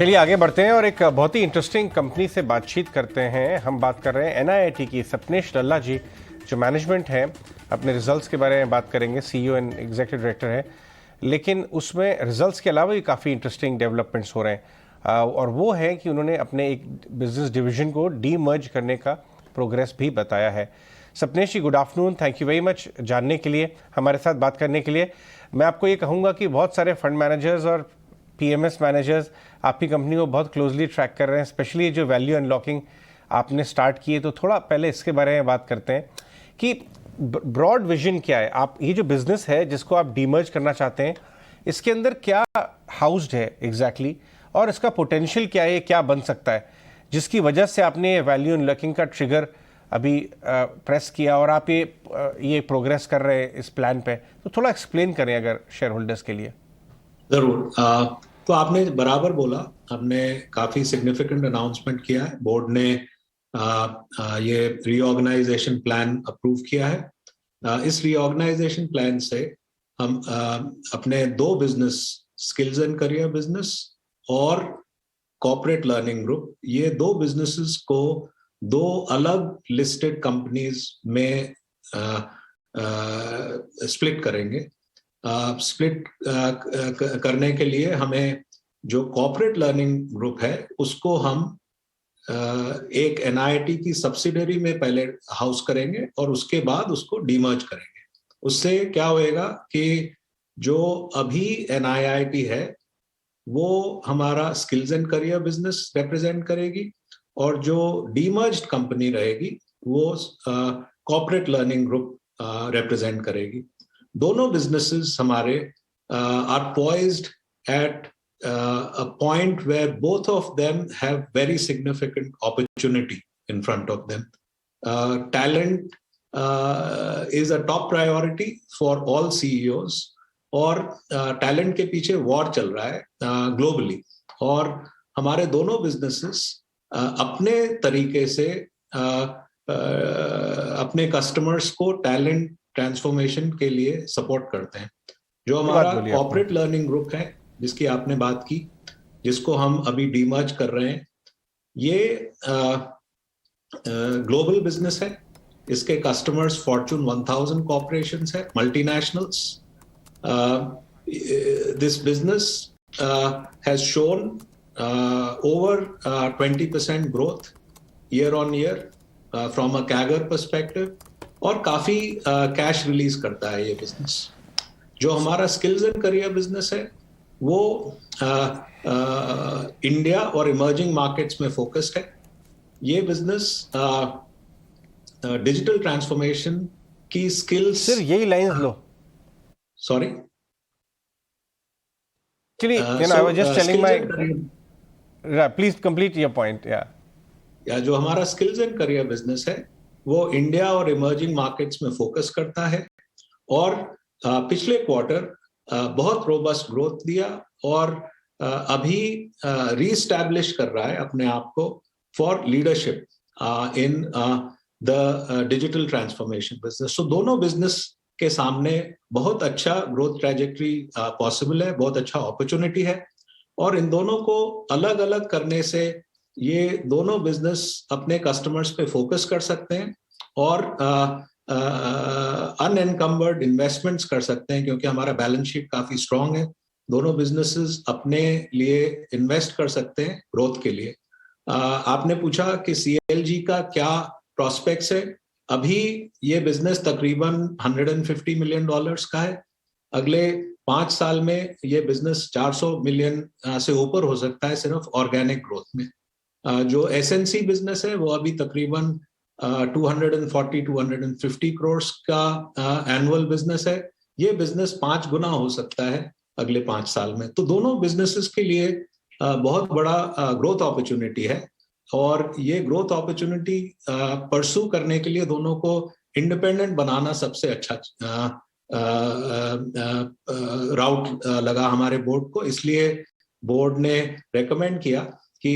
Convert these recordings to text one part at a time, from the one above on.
चलिए आगे बढ़ते हैं और एक बहुत ही इंटरेस्टिंग कंपनी से बातचीत करते हैं। हम बात कर रहे हैं एनआईआईटी की। सपनेश लल्ला जी जो मैनेजमेंट है, अपने रिजल्ट्स के बारे में बात करेंगे। सीईओ एंड एग्जीक्यूटिव डायरेक्टर है, लेकिन उसमें रिजल्ट्स के अलावा भी काफ़ी इंटरेस्टिंग डेवलपमेंट्स हो रहे हैं और वो है कि उन्होंने अपने एक बिजनेस डिवीजन को डीमर्ज करने का प्रोग्रेस भी बताया है। Sapnesh ji, good afternoon, thank you very much जानने के लिए, हमारे साथ बात करने के लिए। मैं आपको ये कहूँगा कि बहुत सारे फंड मैनेजर्स और पीएमएस मैनेजर्स आपकी कंपनी को बहुत क्लोजली ट्रैक कर रहे हैं, स्पेशली जो वैल्यू अनलॉकिंग आपने स्टार्ट की है। तो थोड़ा पहले इसके बारे में बात करते हैं कि ब्रॉड विजन क्या है। आप ये जो बिजनेस है जिसको आप डीमर्ज करना चाहते हैं, इसके अंदर क्या हाउस्ड है एग्जैक्टली और इसका पोटेंशियल क्या है, क्या बन सकता है जिसकी वजह से आपने वैल्यू अनलॉकिंग का ट्रिगर अभी प्रेस किया और आप ये प्रोग्रेस कर रहे हैं इस प्लान पे। तो थोड़ा एक्सप्लेन करें अगर शेयर होल्डर्स के लिए। जरूर। तो आपने बराबर बोला, हमने काफी सिग्निफिकेंट अनाउंसमेंट किया है। बोर्ड ने ये रीऑर्गेनाइजेशन प्लान अप्रूव किया है। इस रीऑर्गेनाइजेशन प्लान से हम अपने दो business, skills and career business और कॉर्पोरेट लर्निंग ग्रुप, ये दो बिजनेसेस को दो अलग लिस्टेड कंपनीज में स्प्लिट करेंगे। स्प्लिट करने के लिए हमें जो कॉर्पोरेट लर्निंग ग्रुप है उसको हम एक एनआईआईटी की सब्सिडरी में पहले हाउस करेंगे और उसके बाद उसको डीमर्ज करेंगे। उससे क्या होएगा कि जो अभी एनआईआईटी है वो हमारा skills and career business represent करेगी और जो डीमर्ज्ड कंपनी रहेगी वो कॉर्पोरेट लर्निंग ग्रुप रिप्रेजेंट करेगी। दोनों बिजनेसेस हमारे are poised at a point where both of them have very significant opportunity in front of them. Talent is a top priority for all CEOs और talent के पीछे war चल रहा है globally और हमारे दोनों बिजनेसेस अपने तरीके से अपने कस्टमर्स को टैलेंट ट्रांसफॉर्मेशन के लिए सपोर्ट करते हैं। जो हमारा कॉर्पोरेट लर्निंग ग्रुप है जिसकी आपने बात की, जिसको हम अभी डीमर्ज कर रहे हैं, ये ग्लोबल बिजनेस है। इसके कस्टमर्स फॉर्च्यून 1000 कॉर्पोरेशंस है, multinationals. This business has shown over 20% growth year on year from a CAGR perspective और काफी कैश रिलीज करता है ये बिजनेस। जो हमारा स्किल्स एंड करियर बिजनेस है वो इंडिया और इमर्जिंग मार्केट्स में फोकस्ड है। ये बिजनेस डिजिटल ट्रांसफॉर्मेशन की स्किल्स। सिर्फ यही lines low. Sorry, I was just telling my please complete your point. या जो हमारा स्किल्स एंड करियर बिजनेस है वो इंडिया और इमर्जिंग मार्केट्स में फोकस करता है और पिछले क्वार्टर बहुत रोबस्ट ग्रोथ दिया और अभी रीस्टैब्लिश कर रहा है अपने आप को for leadership in the digital transformation business. So दोनों बिजनेस के सामने बहुत अच्छा ग्रोथ ट्रैजेक्टरी पॉसिबल है, बहुत अच्छा अपॉर्चुनिटी है और इन दोनों को अलग अलग करने से ये दोनों बिजनेस अपने कस्टमर्स पे फोकस कर सकते हैं और अनएनकम्बर्ड इन्वेस्टमेंट्स कर सकते हैं क्योंकि हमारा बैलेंस शीट काफी स्ट्रांग है। दोनों बिजनेसेस अपने लिए इन्वेस्ट कर सकते हैं ग्रोथ के लिए। आपने पूछा कि सीएलजी का क्या प्रोस्पेक्ट्स है। अभी ये बिजनेस तकरीबन $150 मिलियन का है। अगले 5 साल में ये बिजनेस 400 मिलियन से ऊपर हो सकता है सिर्फ ऑर्गेनिक ग्रोथ में। जो एसएनसी बिजनेस है वो अभी तकरीबन 240-250 करोड़ का एनुअल बिजनेस है। ये बिजनेस 5 गुना हो सकता है अगले 5 साल में। तो दोनों बिजनेसेस के लिए बहुत बड़ा ग्रोथ अपॉर्चुनिटी है और ये ग्रोथ अपॉर्चुनिटी परसू करने के लिए दोनों को इंडिपेंडेंट बनाना सबसे अच्छा राउट लगा हमारे बोर्ड को। इसलिए बोर्ड ने रेकमेंड किया कि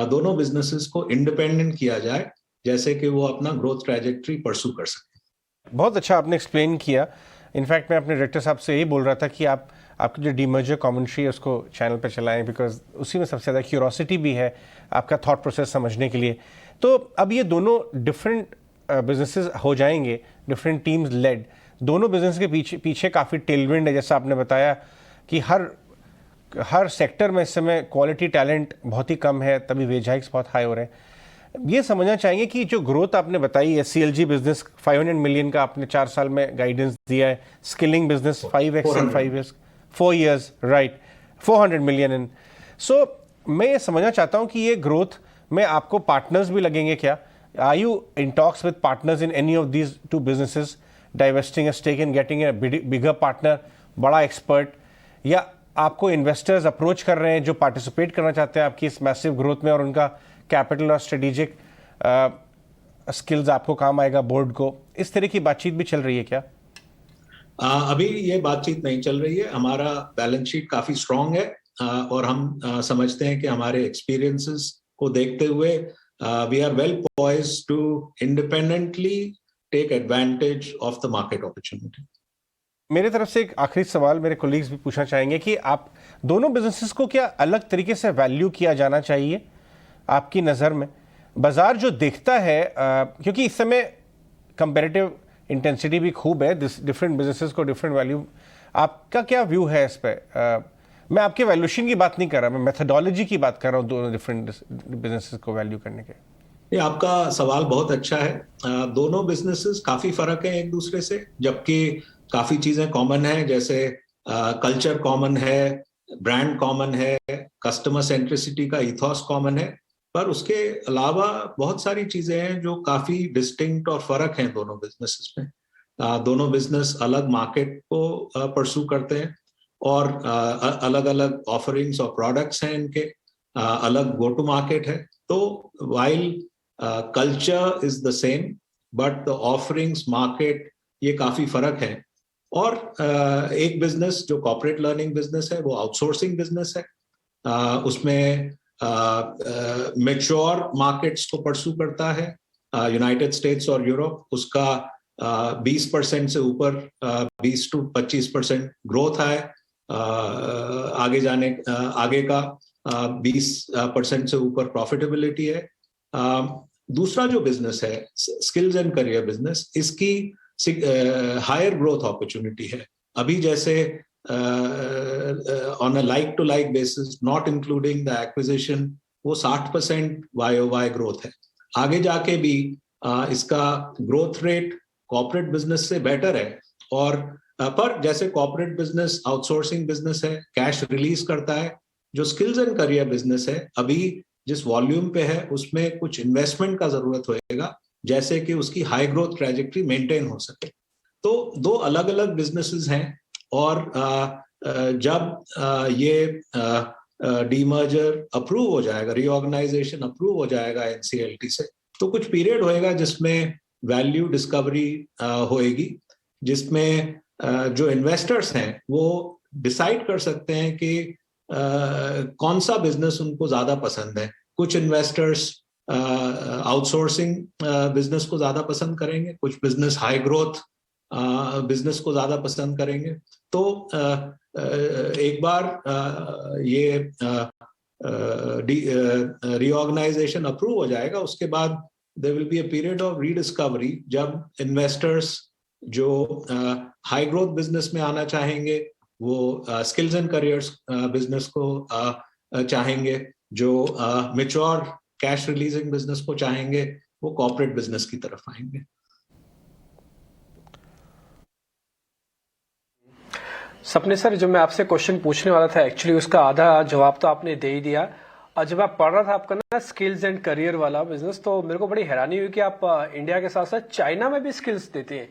दोनों बिजनेसेस को इंडिपेंडेंट किया जाए जैसे कि वो अपना ग्रोथ ट्रैजेक्टरी परसू कर सके। बहुत अच्छा आपने एक्सप्लेन किया। इनफैक्ट मैं अपने डायरेक्टर साहब से यही बोल रहा था कि आप आपकी जो डीमर्जर कमेंट्री है उसको चैनल पे चलाएं, बिकॉज उसी में सबसे ज़्यादा क्यूरोसिटी भी है आपका थॉट प्रोसेस समझने के लिए। तो अब ये दोनों डिफरेंट बिजनेसेस हो जाएंगे, डिफरेंट टीम्स लेड। दोनों बिजनेस के पीछे काफ़ी टेलविंड है, जैसा आपने बताया कि हर सेक्टर में इस समय क्वालिटी टैलेंट बहुत ही कम है, तभी वेज हाइक्स बहुत हाई हो रहे हैं। ये समझना चाहेंगे कि जो ग्रोथ आपने बताई है, CLG बिजनेस 500 मिलियन का आपने 4 साल में गाइडेंस दिया है, skilling business 5x in 5 years, 4 years, right, 400 million in. So मैं ये समझना चाहता हूँ कि ये ग्रोथ में आपको पार्टनर्स भी लगेंगे क्या? Are you in talks with partners in any of these two businesses, divesting a stake and getting a bigger partner, बड़ा एक्सपर्ट, या आपको इन्वेस्टर्स अप्रोच कर रहे हैं जो पार्टिसिपेट करना चाहते हैं आपकी इस मैसिव ग्रोथ में, और उनका कैपिटल और स्ट्रेटेजिक स्किल्स आपको काम आएगा बोर्ड को? इस तरह की बातचीत भी चल रही है क्या? अभी ये बातचीत नहीं चल रही है। हमारा बैलेंस शीट काफी स्ट्रांग है और हम समझते हैं कि हमारे एक्सपीरियंसेस को देखते हुए we are well poised to independently take advantage of the market opportunity. मेरे तरफ से एक आखिरी सवाल मेरे कोलीग्स भी पूछना चाहेंगे कि आप दोनों बिजनेसेस को क्या अलग तरीके से वैल्यू किया जाना चाहिए आपकी नज़र में? बाजार जो देखता है, क्योंकि इस समय कंपैरेटिव इंटेंसिटी भी खूब है, डिफरेंट बिजनेसेस को डिफरेंट वैल्यू, आपका क्या व्यू है इस पर? मैं आपके वैल्यूएशन की बात नहीं कर रहा, मैं मेथोडोलॉजी की बात कर रहा हूँ दोनों डिफरेंट बिजनेसेस को वैल्यू करने के। ये आपका सवाल बहुत अच्छा है। दोनों बिजनेसेस काफी फर्क है एक दूसरे से, जबकि काफी चीजें कॉमन है, जैसे कल्चर कॉमन है, ब्रांड कॉमन है, कस्टमर सेंट्रिसिटी का इथॉस कॉमन है, पर उसके अलावा बहुत सारी चीजें हैं जो काफी डिस्टिंक्ट और फर्क हैं दोनों बिजनेसेस में। दोनों बिजनेस अलग मार्केट को परस्यू करते हैं और अलग अलग ऑफरिंग्स और प्रोडक्ट्स हैं इनके, अलग गो टू मार्केट है। तो while culture is the same, but the offerings, market, ये काफी फर्क है। और एक बिजनेस जो कॉर्पोरेट लर्निंग बिजनेस है वो आउटसोर्सिंग बिजनेस है। उसमें मैच्योर मार्केट्स को परस्यू करता है, यूनाइटेड स्टेट्स और यूरोप। उसका 20% से ऊपर 20 to 25% ग्रोथ है, आगे का 20% से ऊपर प्रॉफिटेबिलिटी है। दूसरा जो बिजनेस है स्किल्स एंड करियर बिजनेस, इसकी हायर ग्रोथ अपॉर्चुनिटी है। अभी जैसे on a like to like basis, not including the acquisition, वो 60% YOY ग्रोथ है। आगे जाके भी इसका ग्रोथ रेट कॉर्पोरेट बिजनेस से बेटर है। और पर जैसे कॉर्पोरेट बिजनेस आउटसोर्सिंग बिजनेस है, कैश रिलीज करता है, जो स्किल्स एंड करियर बिजनेस है अभी जिस वॉल्यूम पे है उसमें कुछ इन्वेस्टमेंट का जरूरत होएगा, जैसे कि उसकी हाई ग्रोथ ट्रैजेक्टरी मेंटेन हो सके। तो दो अलग अलग बिजनेसेस हैं, और जब ये डीमर्जर अप्रूव हो जाएगा, रीऑर्गेनाइजेशन अप्रूव हो जाएगा NCLT से, तो कुछ पीरियड होएगा जिसमें वैल्यू डिस्कवरी होएगी, जिसमें जो इन्वेस्टर्स हैं वो डिसाइड कर सकते हैं कि कौन सा बिजनेस उनको ज्यादा पसंद है। कुछ इन्वेस्टर्स आउटसोर्सिंग बिजनेस को ज्यादा पसंद करेंगे, कुछ बिजनेस हाई ग्रोथ बिजनेस को ज्यादा पसंद करेंगे। तो एक बार ये रीऑर्गेनाइजेशन अप्रूव हो जाएगा, उसके बाद there will be a period of rediscovery, जब इन्वेस्टर्स जो हाई ग्रोथ बिजनेस में आना चाहेंगे वो स्किल्स एंड करियर्स बिजनेस को चाहेंगे, जो मैच्योर कैश रिलीजिंग बिजनेस को चाहेंगे वो कॉर्पोरेट बिजनेस की तरफ आएंगे। सपने सर, जो मैं आपसे क्वेश्चन पूछने वाला था एक्चुअली उसका आधा जवाब तो आपने दे ही दिया। और जब आप पढ़ रहा था आपका ना स्किल्स एंड करियर वाला बिजनेस, तो मेरे को बड़ी हैरानी हुई कि आप इंडिया के साथ साथ चाइना में भी स्किल्स देते हैं।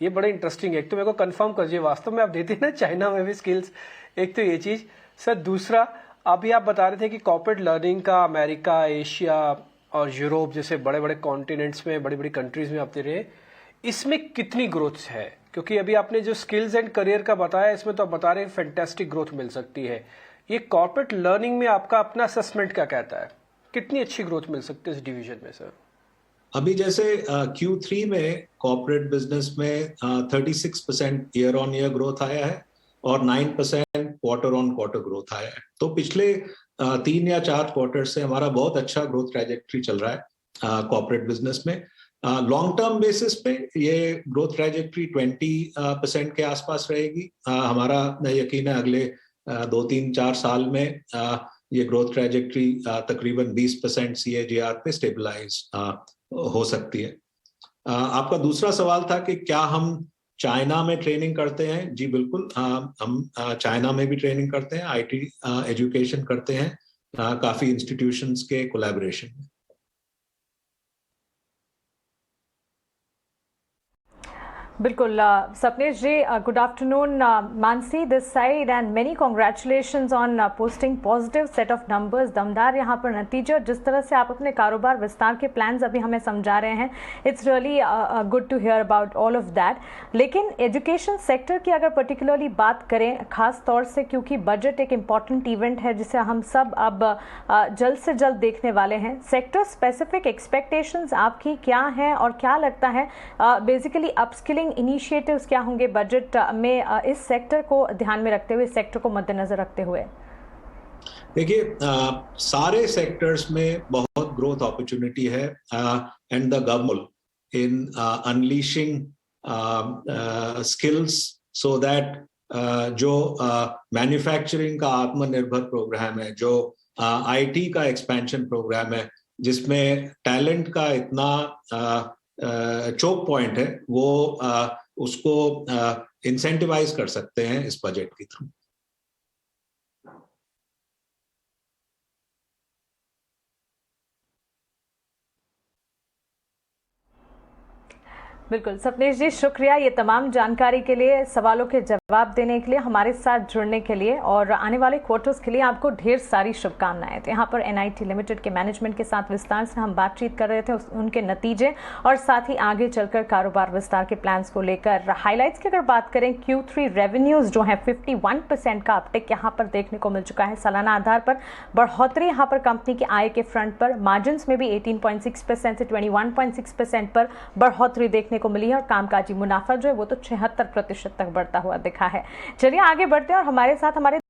ये बड़े इंटरेस्टिंग है। एक तो मेरे को कंफर्म कर दीजिए, वास्तव में आप देते हैं ना चाइना में भी स्किल्स? एक तो ये चीज सर। दूसरा, अभी आप बता रहे थे कि कॉर्पोरेट लर्निंग का अमेरिका, एशिया और यूरोप जैसे बड़े बड़े कॉन्टिनेंट्स में, बड़ी बड़ी कंट्रीज में आप दे रहे हैं, इसमें कितनी ग्रोथ है? क्योंकि अभी आपने जो स्किल्स एंड करियर का बताया, इसमें तो आप बता रहे हैं फैंटास्टिक ग्रोथ मिल सकती है। ये कॉर्पोरेट लर्निंग में आपका अपना असेसमेंट क्या कहता है, कितनी अच्छी ग्रोथ मिल सकती है इस डिवीजन में सर? अभी जैसे Q3 में कॉर्पोरेट बिजनेस में 36% ईयर ऑन ईयर ग्रोथ आया है, और 9% क्वार्टर ऑन क्वार्टर ग्रोथ आया है। तो पिछले 3 या 4 क्वार्टर से हमारा बहुत अच्छा ग्रोथ ट्रैजेक्टरी चल रहा है कॉर्पोरेट बिजनेस में। लॉन्ग टर्म बेसिस पे ये ग्रोथ ट्रैजेक्टरी 20% के आसपास रहेगी। हमारा यकीन है अगले 2-3-4 साल में ये ग्रोथ ट्रैजेक्टरी तकरीबन 20% CAGR पे स्टेबलाइज हो सकती है। आपका दूसरा सवाल था कि क्या हम चाइना में ट्रेनिंग करते हैं? जी बिल्कुल, हम चाइना में भी ट्रेनिंग करते हैं, IT एजुकेशन करते हैं काफी इंस्टीट्यूशंस के कोलैबोरेशन में। बिल्कुल Sapnesh ji, good afternoon. Mansi this side and many congratulations on posting positive set of numbers, दमदार यहाँ पर नतीजे, और जिस तरह से आप अपने कारोबार विस्तार के प्लान्स अभी हमें समझा रहे हैं, it's really good to hear about all of that. लेकिन एजुकेशन सेक्टर की अगर पर्टिकुलरली बात करें, खास तौर से क्योंकि बजट एक इम्पॉर्टेंट इवेंट है जिसे हम सब अब जल्द से जल्द देखने वाले हैं, सेक्टर स्पेसिफिक एक्सपेक्टेशंस आपकी क्या हैं और क्या लगता है बेसिकली अपस्किलिंग इनिशिएटिव्स क्या होंगे बजट में इस सेक्टर को ध्यान में रखते हुए, इस सेक्टर को मद्देनजर रखते हुए? देखिए, सारे सेक्टर्स में बहुत ग्रोथ अपॉर्चुनिटी है and the government in unleashing skills so that जो मैन्युफैक्चरिंग का आत्मनिर्भर प्रोग्राम है, जो IT का एक्सपेंशन प्रोग्राम है, जिसमें टैलेंट का इतना चोक पॉइंट है, वो उसको इंसेंटिवाइज कर सकते हैं इस बजट के थ्रू। बिल्कुल सपनेश जी, शुक्रिया ये तमाम जानकारी के लिए, सवालों के जवाब देने के लिए, हमारे साथ जुड़ने के लिए, और आने वाले क्वार्टर्स के लिए आपको ढेर सारी शुभकामनाएं। तो यहाँ पर NIT लिमिटेड के मैनेजमेंट के साथ विस्तार से हम बातचीत कर रहे थे, उनके नतीजे और साथ ही आगे चलकर कारोबार विस्तार के प्लान्स को लेकर। हाईलाइट्स की अगर बात करें, Q3 रेवेन्यूज जो है 51% का अपटिक यहाँ पर देखने को मिल चुका है। सालाना आधार पर बढ़ोतरी यहाँ पर कंपनी के आय के फ्रंट पर, मार्जिन में भी 18.6% से 21.6% पर बढ़ोतरी देखने को मिली है, और कामकाजी मुनाफा जो है वो तो 76% तक बढ़ता हुआ दिखा है। चलिए आगे बढ़ते हैं और हमारे साथ हमारे